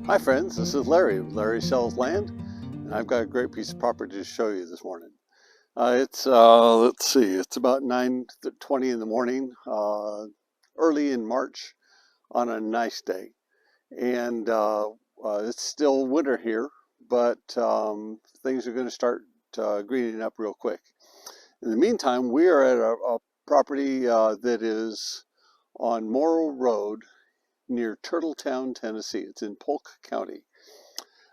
Hi friends, this is Larry with Larry Sells Land, and I've got a great piece of property to show you this morning. Let's see, it's about 9:20 in the morning, early in March on a nice day. And it's still winter here, but things are going to start greening up real quick. In the meantime, we are at a property that is on Morrow Road near Turtletown, Tennessee. It's in Polk County.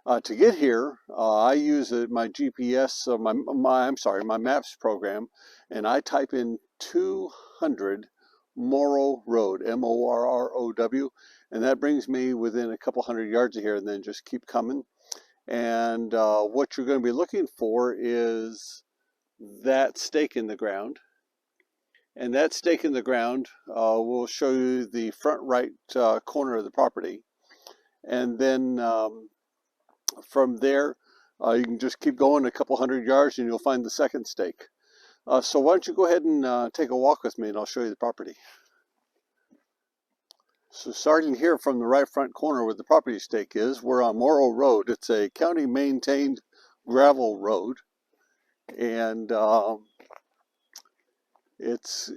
To get here, I use my GPS, my maps program, and I type in 200 Morrow Road, M-O-R-R-O-W, and that brings me within a couple hundred yards of here, and then just keep coming. And what you're going to be looking for is that stake in the ground. And that stake in the ground will show you the front right corner of the property. And then from there, you can just keep going a couple hundred yards and you'll find the second stake. So why don't you go ahead and take a walk with me and I'll show you the property. So starting here from the right front corner where the property stake is, we're on Morrow Road. It's a county maintained gravel road, and it's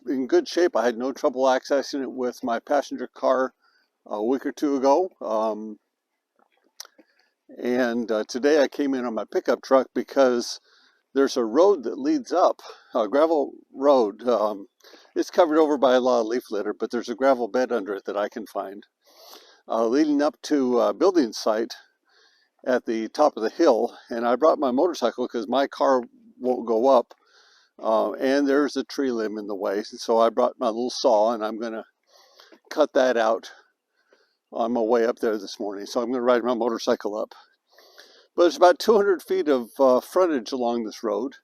in good shape. I had no trouble accessing it with my passenger car a week or two ago. Today I came in on my pickup truck because there's a road that leads up, a gravel road. It's covered over by a lot of leaf litter, but there's a gravel bed under it that I can find, leading up to a building site at the top of the hill. And I brought my motorcycle because my car won't go up, and there's a tree limb in the way. So I brought my little saw and I'm going to cut that out on my way up there this morning. So I'm going to ride my motorcycle up. But it's about 200 feet of frontage along this road,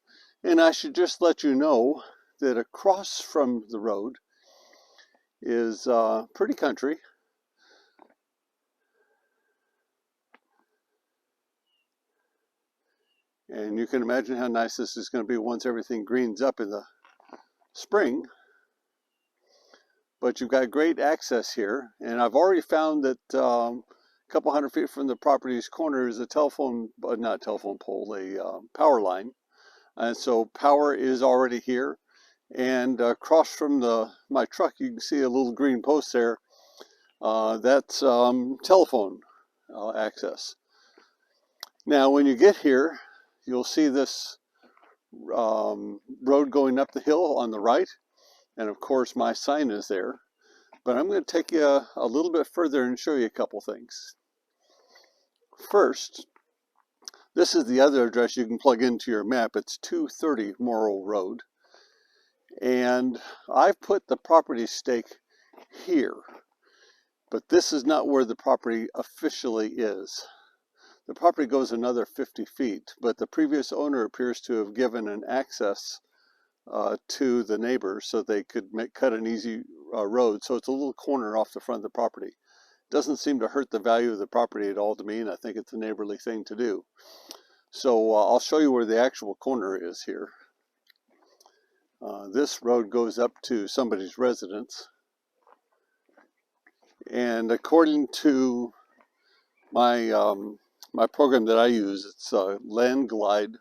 and I should just let you know that across from the road is pretty country. And you can imagine how nice this is going to be once everything greens up in the spring. But you've got great access here, and I've already found that a couple hundred feet from the property's corner is a not telephone pole, a power line. And so power is already here. And across from my truck, you can see a little green post there. That's telephone access. Now, when you get here, you'll see this road going up the hill on the right. And of course, my sign is there. But I'm going to take you a little bit further and show you a couple things. First, this is the other address you can plug into your map. It's 230 Morrow Road. And I've put the property stake here, but this is not where the property officially is. The property goes another 50 feet, but the previous owner appears to have given an access to the neighbors so they could cut an easy road. So it's a little corner off the front of the property. Doesn't seem to hurt the value of the property at all to me, and I think it's a neighborly thing to do. So I'll show you where the actual corner is here. This road goes up to somebody's residence, and according to my my program that I use, it's Land Glide,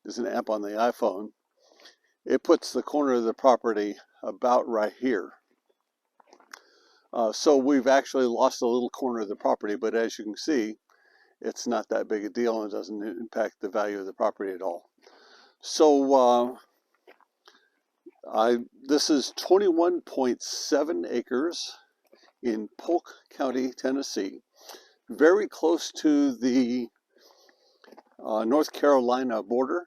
is an app on the iPhone. It puts the corner of the property about right here. So we've actually lost a little corner of the property, but as you can see, it's not that big a deal and it doesn't impact the value of the property at all. So this is 21.7 acres in Polk County, Tennessee, very close to the North Carolina border,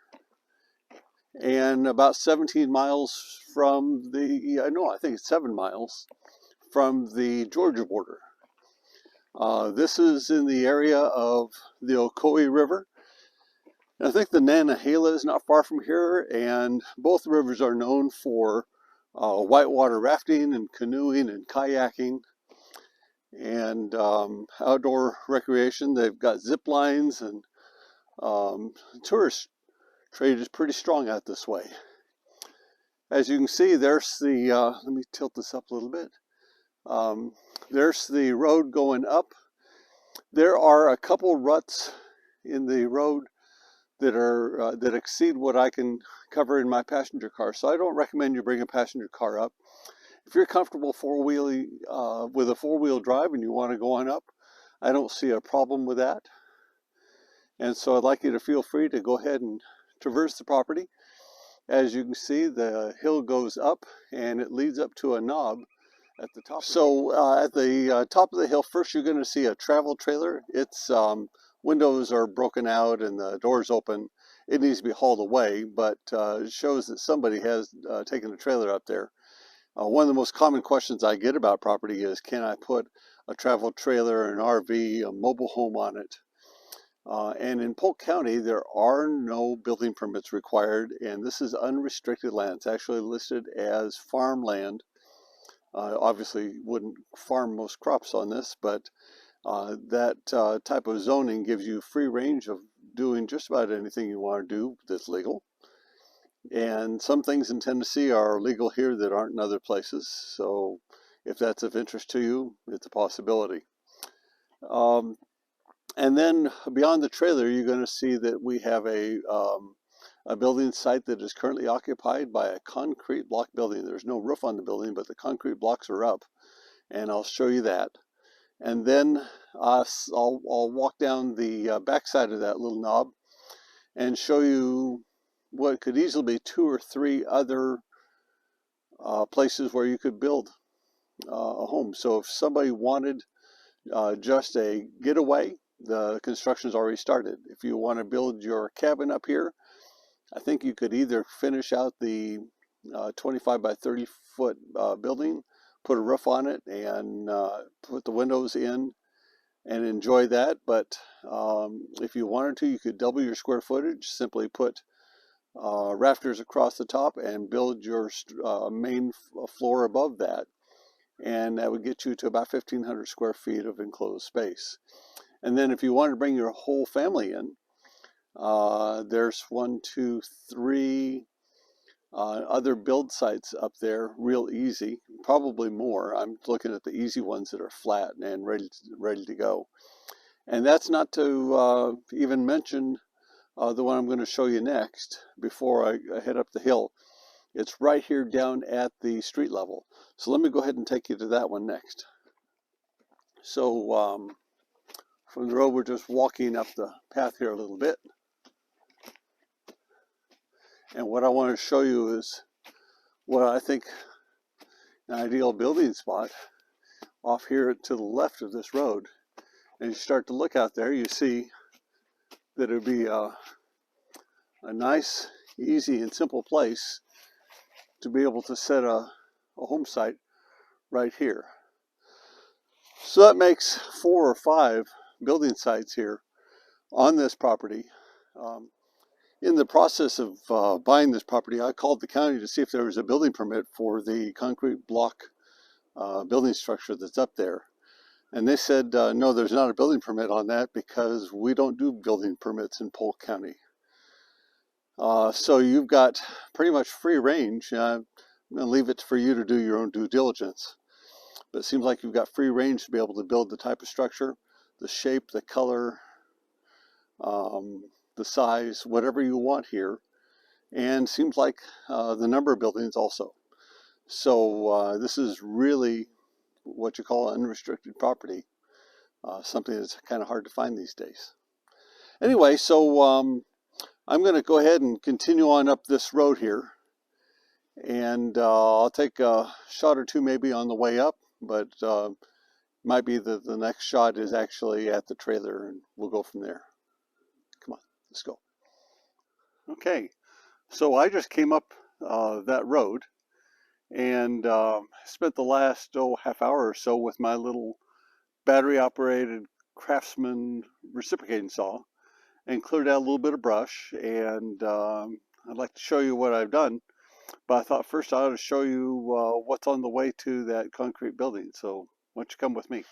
and about 17 miles from I think it's 7 miles from the Georgia border. This is in the area of the Ocoee River. And I think the Nantahala is not far from here, and both rivers are known for whitewater rafting and canoeing and kayaking and outdoor recreation. They've got zip lines, and tourist trade is pretty strong out this way. As you can see, there's the, let me tilt this up a little bit. Um, there's the road going up. There are a couple ruts in the road that exceed what I can cover in my passenger car. So I don't recommend you bring a passenger car up. If you're comfortable with a four-wheel drive and you want to go on up, I don't see a problem with that. And so I'd like you to feel free to go ahead and traverse the property. As you can see, the hill goes up and it leads up to a knob at the top. So at the top of the hill, first you're going to see a travel trailer. Its windows are broken out and the doors open. It needs to be hauled away, but it shows that somebody has taken a trailer up there. One of the most common questions I get about property is, can I put a travel trailer, an RV, a mobile home on it? And in Polk County, there are no building permits required, and this is unrestricted land. It's actually listed as farmland. Obviously, wouldn't farm most crops on this, but that type of zoning gives you free range of doing just about anything you want to do that's legal. And some things in Tennessee are legal here that aren't in other places. So if that's of interest to you, it's a possibility. And then beyond the trailer, you're going to see that we have a building site that is currently occupied by a concrete block building. There's no roof on the building, but the concrete blocks are up, and I'll show you that. And then I'll walk down the backside of that little knob and show you what could easily be 2 or 3 other places where you could build a home. So if somebody wanted just a getaway, the construction's already started. If you want to build your cabin up here, I think you could either finish out the 25 by 30 foot building, put a roof on it, and put the windows in and enjoy that. But if you wanted to, you could double your square footage, simply put rafters across the top and build your main floor above that. And that would get you to about 1,500 square feet of enclosed space. And then if you wanted to bring your whole family in, there's 1, 2, 3 other build sites up there, real easy, probably more. I'm looking at the easy ones that are flat and ready to go. And that's not to even mention the one I'm going to show you next before I head up the hill. It's right here down at the street level. So let me go ahead and take you to that one next. So from the road, we're just walking up the path here a little bit. And what I want to show you is what I think an ideal building spot off here to the left of this road. And you start to look out there, you see that it would be a nice, easy, and simple place to be able to set a home site right here. So that makes 4 or 5 building sites here on this property. In the process of buying this property, I called the county to see if there was a building permit for the concrete block building structure that's up there. And they said, no, there's not a building permit on that because we don't do building permits in Polk County. So you've got pretty much free range. I'm going to leave it for you to do your own due diligence. But it seems like you've got free range to be able to build the type of structure, the shape, the color, the size, whatever you want here. And seems like the number of buildings also. So this is really what you call unrestricted property, something that's kind of hard to find these days. Anyway, so I'm going to go ahead and continue on up this road here. And I'll take a shot or two maybe on the way up, but might be that the next shot is actually at the trailer and we'll go from there. Come on, let's go. Okay, so I just came up that road and spent the last half hour or so with my little battery operated Craftsman reciprocating saw and cleared out a little bit of brush. And I'd like to show you what I've done. But I thought first I ought to show you what's on the way to that concrete building. So why don't you come with me?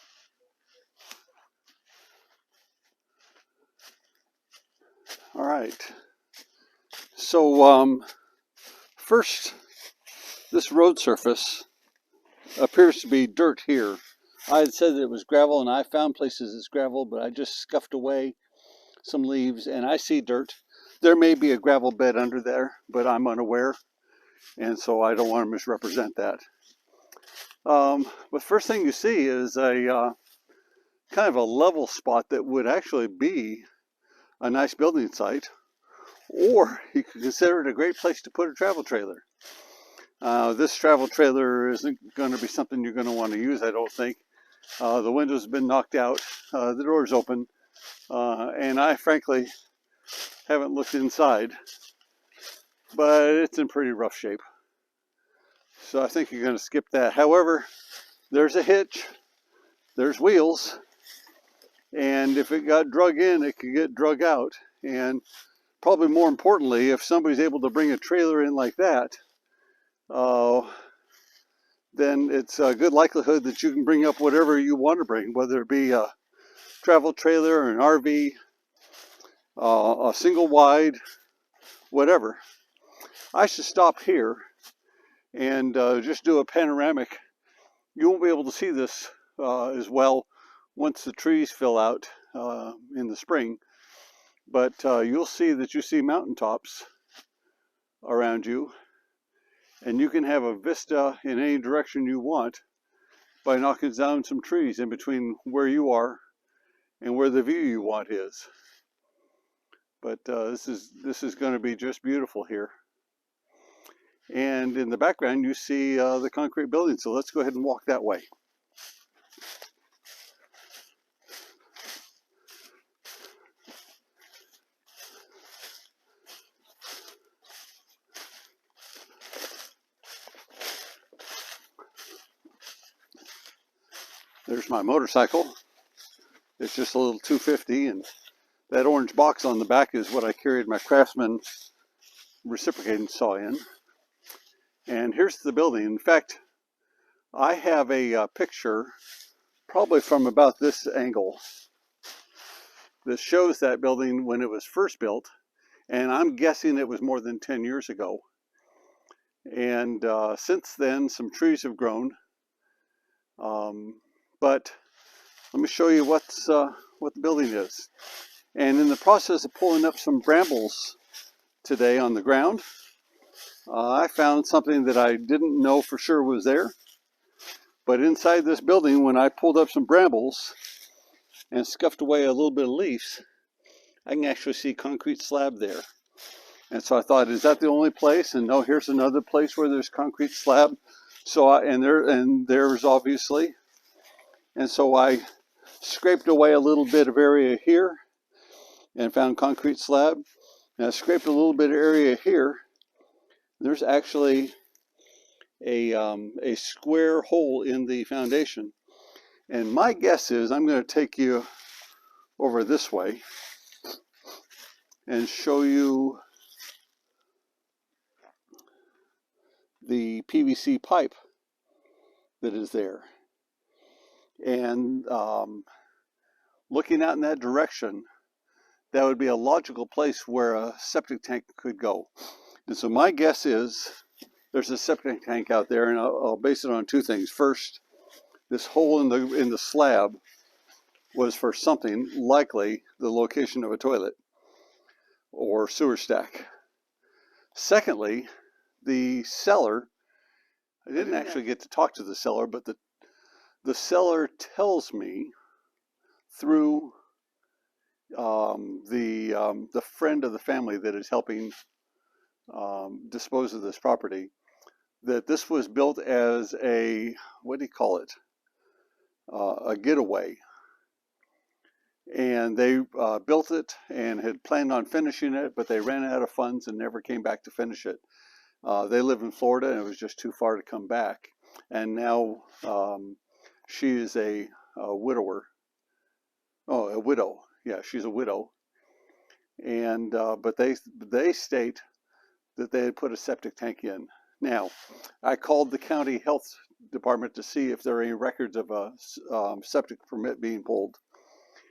All right. So first, this road surface appears to be dirt here. I had said that it was gravel, and I found places it's gravel, but I just scuffed away some leaves and I see dirt. There may be a gravel bed under there, but I'm unaware, and so I don't want to misrepresent that. But first thing you see is a kind of a level spot that would actually be a nice building site, or you could consider it a great place to put a travel trailer. This travel trailer isn't going to be something you're going to want to use, I don't think. The window's been knocked out, the door's open, and I frankly haven't looked inside, but it's in pretty rough shape. So I think you're going to skip that. However, there's a hitch, there's wheels, and if it got drug in, it could get drug out. And probably more importantly, if somebody's able to bring a trailer in like that, then it's a good likelihood that you can bring up whatever you want to bring, whether it be a travel trailer or an RV, a single wide, whatever. I should stop here and just do a panoramic. You won't be able to see this as well once the trees fill out in the spring, but you'll see that you see mountaintops around you, and you can have a vista in any direction you want by knocking down some trees in between where you are and where the view you want is. But this is going to be just beautiful here. And in the background you see the concrete building, so let's go ahead and walk that way. There's my motorcycle. It's just a little 250, and that orange box on the back is what I carried my Craftsman reciprocating saw in. And here's the building. In fact, I have a picture, probably from about this angle, that shows that building when it was first built, and I'm guessing it was more than 10 years ago. And since then, some trees have grown. But let me show you what the building is. And in the process of pulling up some brambles today on the ground, I found something that I didn't know for sure was there. But inside this building, when I pulled up some brambles and scuffed away a little bit of leaves, I can actually see concrete slab there. And so I thought, is that the only place? And no, here's another place where there's concrete slab. So there's obviously. And so I scraped away a little bit of area here and found concrete slab. And I scraped a little bit of area here. There's actually a square hole in the foundation. And my guess is I'm going to take you over this way and show you the PVC pipe that is there. And looking out in that direction, that would be a logical place where a septic tank could go. And so my guess is there's a septic tank out there, and I'll base it on two things. First, this hole in the slab was for something, likely the location of a toilet or sewer stack. Secondly, the seller, I didn't actually get to talk to the seller, but the seller tells me through the friend of the family that is helping dispose of this property, that this was built as a, what do you call it, a getaway. And they built it and had planned on finishing it, but they ran out of funds and never came back to finish it. They live in Florida, and it was just too far to come back. And now she is a widower. Oh, a widow. Yeah, she's a widow. And but they state that they had put a septic tank in. Now, I called the county health department to see if there are any records of a septic permit being pulled,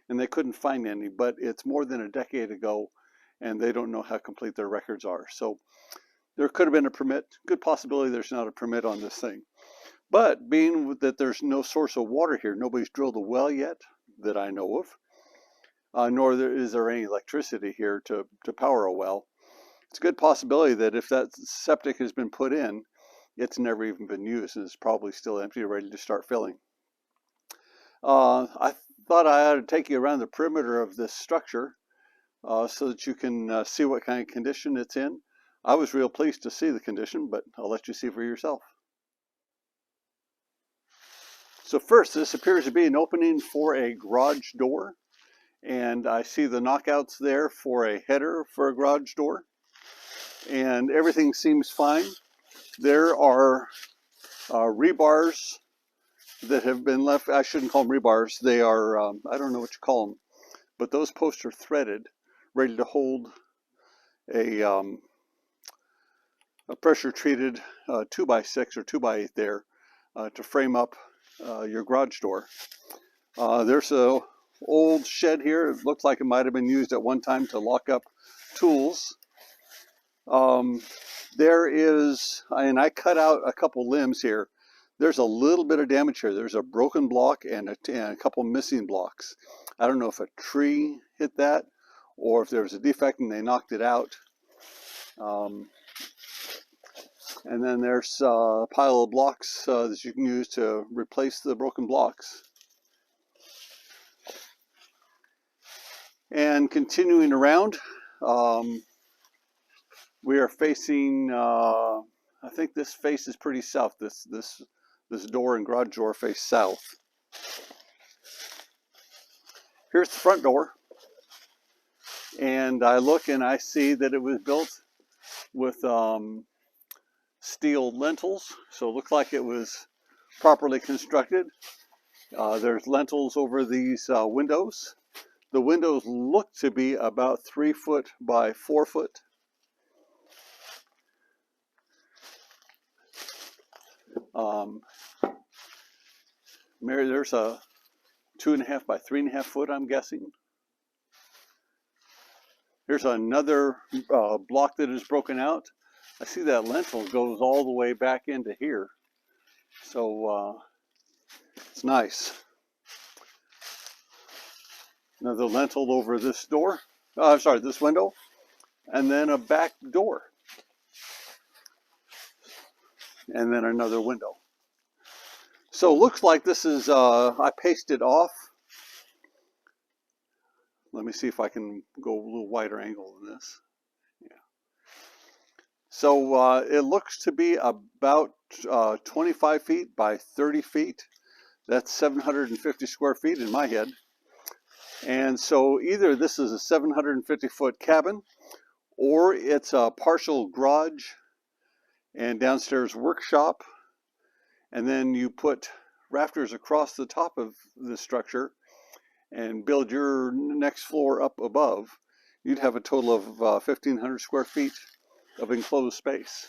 and they couldn't find any. But it's more than a decade ago, and they don't know how complete their records are. So there could have been a permit. Good possibility there's not a permit on this thing. But being that there's no source of water here, nobody's drilled a well yet that I know of, nor is there any electricity here to power a well. It's a good possibility that if that septic has been put in, it's never even been used and it's probably still empty, ready to start filling. I thought I ought to take you around the perimeter of this structure so that you can see what kind of condition it's in. I was real pleased to see the condition, but I'll let you see for yourself. So first, this appears to be an opening for a garage door, and I see the knockouts there for a header for a garage door, and everything seems fine. There are rebars that have been left. I shouldn't call them rebars. They are, I don't know what you call them, but those posts are threaded, ready to hold a pressure treated 2x6 or 2x8 there to frame up your garage door. There's a old shed here. It looks like it might have been used at one time to lock up tools. There is, and I cut out a couple limbs here. There's a little bit of damage here. There's a broken block and a couple missing blocks. I don't know if a tree hit that or if there was a defect and they knocked it out. And then there's a pile of blocks that you can use to replace the broken blocks. And continuing around, we are facing, I think this faces pretty south. This door and garage door face south. Here's the front door. And I look and I see that it was built with steel lintels. So it looked like it was properly constructed. There's lintels over these windows. The windows look to be about 3 foot by 4 foot. Mary, there's a 2.5 by 3.5 foot, I'm guessing. Here's another block that is broken out. I see that lintel goes all the way back into here. So it's nice. Another lintel over this door. I'm sorry, this window. And then a back door. And then another window. So it looks like this is, I pasted off. Let me see if I can go a little wider angle than this. Yeah. So it looks to be about 25 feet by 30 feet. That's 750 square feet in my head. And so either this is a 750 foot cabin or it's a partial garage and downstairs workshop. And then you put rafters across the top of the structure and build your next floor up above. You'd have a total of 1,500 square feet of enclosed space.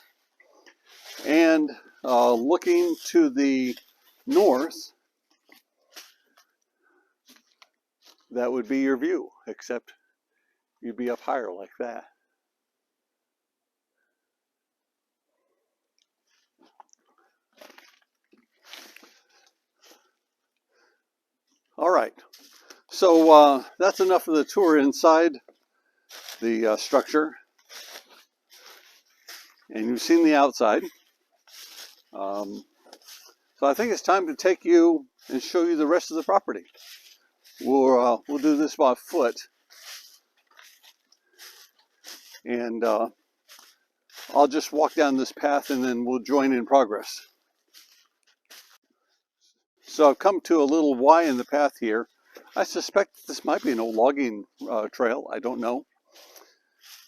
And looking to the north, that would be your view, except you'd be up higher like that. All right, so that's enough of the tour inside the structure. And you've seen the outside. So I think it's time to take you and show you the rest of the property. We'll do this by foot. And I'll just walk down this path and then we'll join in progress. So I've come to a little Y in the path here. I suspect this might be an old logging trail. I don't know.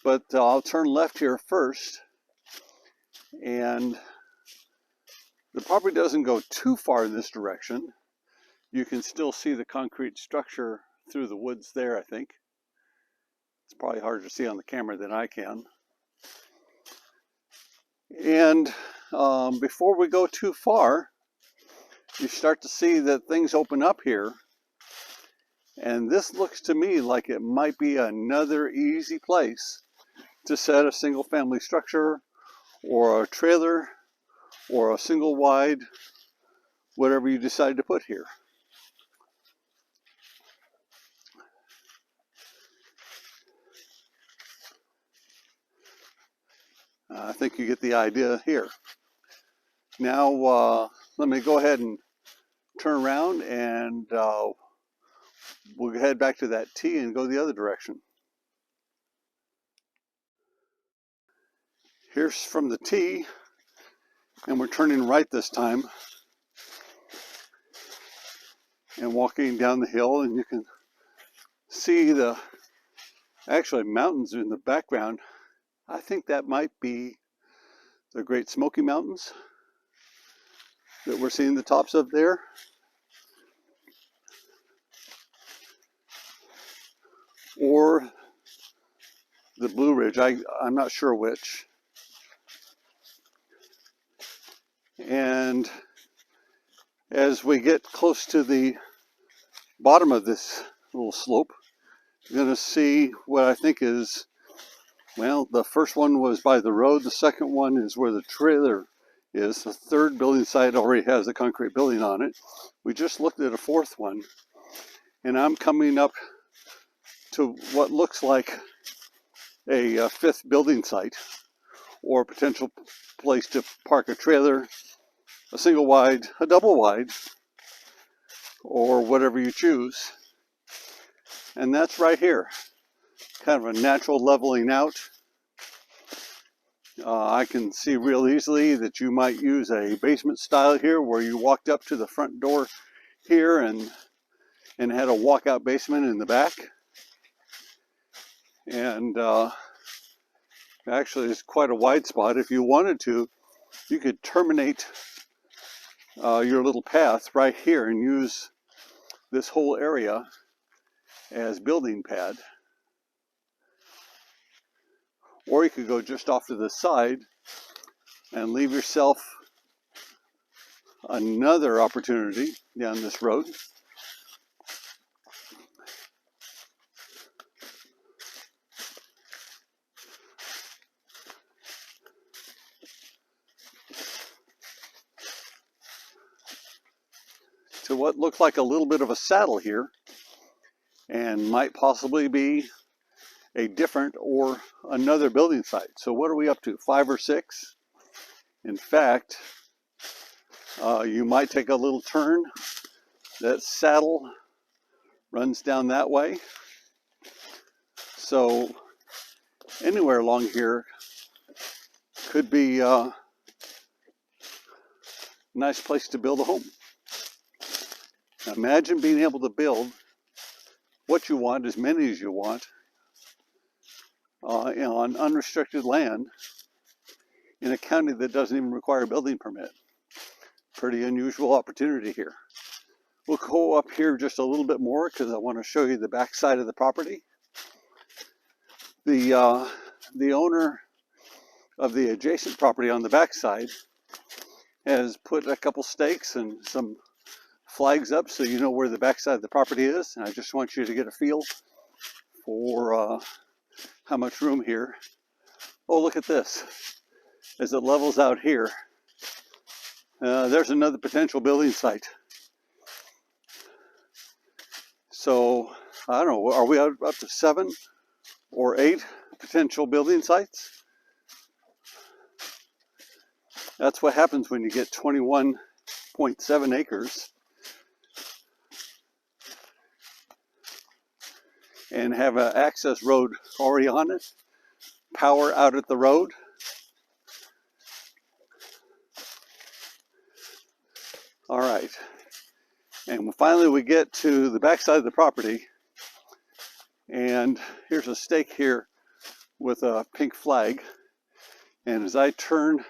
But I'll turn left here first. And the property doesn't go too far in this direction. You can still see the concrete structure through the woods there, I think. It's probably harder to see on the camera than I can. And before we go too far, you start to see that things open up here. And this looks to me like it might be another easy place to set a single family structure or a trailer or a single wide whatever you decide to put here. I think you get the idea here. Now let me go ahead and turn around, and we'll head back to that T and go the other direction. Here's from the T, and we're turning right this time and walking down the hill, and you can see the actually mountains in the background. I think that might be the Great Smoky Mountains that we're seeing the tops of there. Or the Blue Ridge, I'm not sure which. And as we get close to the bottom of this little slope, you're going to see what I think is, well, the first one was by the road, the second one is where the trailer is, the third building site already has a concrete building on it. We just looked at a fourth one, and I'm coming up to what looks like a fifth building site, or a potential place to park a trailer, a single wide, a double wide, or whatever you choose. And that's right here, kind of a natural leveling out. I can see real easily that you might use a basement style here, where you walked up to the front door here and had a walkout basement in the back. And actually it's quite a wide spot. If you wanted to, you could terminate your little path right here and use this whole area as building pad. Or you could go just off to the side and leave yourself another opportunity down this road. To what looked like a little bit of a saddle here, and might possibly be a different or another building site. So what are we up to, 5 or 6? In fact, you might take a little turn. That saddle runs down that way. So anywhere along here could be a nice place to build a home. Imagine being able to build what you want, as many as you want, on unrestricted land in a county that doesn't even require a building permit. Pretty unusual opportunity here. We'll go up here just a little bit more because I want to show you the back side of the property. The owner of the adjacent property on the back side has put a couple stakes and some flags up so you know where the back side of the property is. And I just want you to get a feel for how much room here. Oh, look at this. As it levels out here, there's another potential building site. So, I don't know, are we up to 7 or 8 potential building sites? That's what happens when you get 21.7 acres and have an access road already on it, power out at the road. All right, and finally we get to the back side of the property, and here's a stake here with a pink flag, and as I turn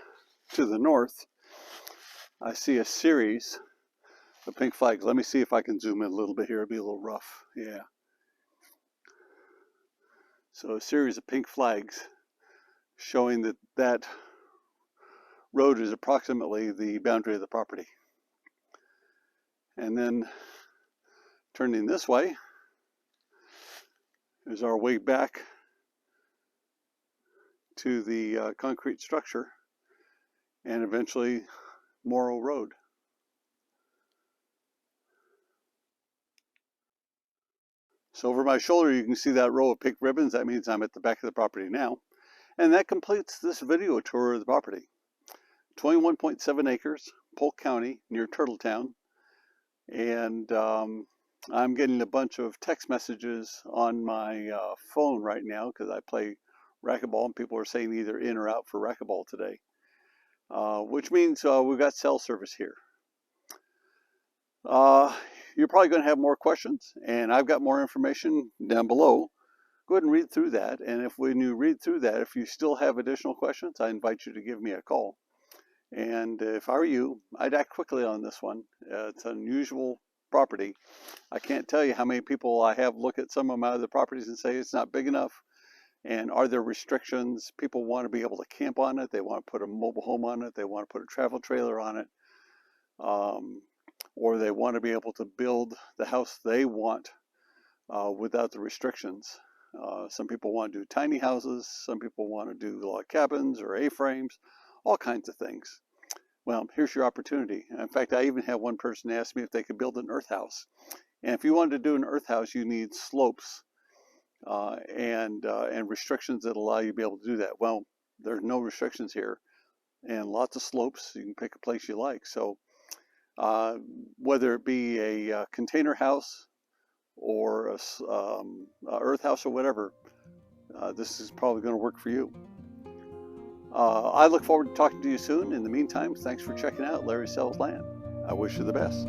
to the north, I see a series of pink flags. Let me see if I can zoom in a little bit here. It'll be a little rough. Yeah. So a series of pink flags showing that that road is approximately the boundary of the property. And then turning this way is our way back to the concrete structure and eventually Morrow Road. So over my shoulder, you can see that row of pink ribbons. That means I'm at the back of the property now. And that completes this video tour of the property. 21.7 acres, Polk County, near Turtletown. And I'm getting a bunch of text messages on my phone right now because I play racquetball, and people are saying either in or out for racquetball today, which means we've got cell service here. You're probably going to have more questions, and I've got more information down below. Go ahead and read through that, and when you read through that, if you still have additional questions, I invite you to give me a call. And if I were you, I'd act quickly on this one. It's an unusual property. I can't tell you how many people I have look at some of my other properties and say it's not big enough. And are there restrictions? People want to be able to camp on it. They want to put a mobile home on it. They want to put a travel trailer on it. Or they want to be able to build the house they want without the restrictions. Some people want to do tiny houses. Some people want to do log cabins or A-frames, all kinds of things. Well, here's your opportunity. In fact, I even had one person ask me if they could build an earth house. And if you wanted to do an earth house, you need slopes and restrictions that allow you to be able to do that. Well, there's no restrictions here, and lots of slopes. You can pick a place you like. So whether it be a container house or a earth house or whatever, this is probably going to work for you. I look forward to talking to you soon. In the meantime, thanks for checking out Larry Sells Land. I wish you the best.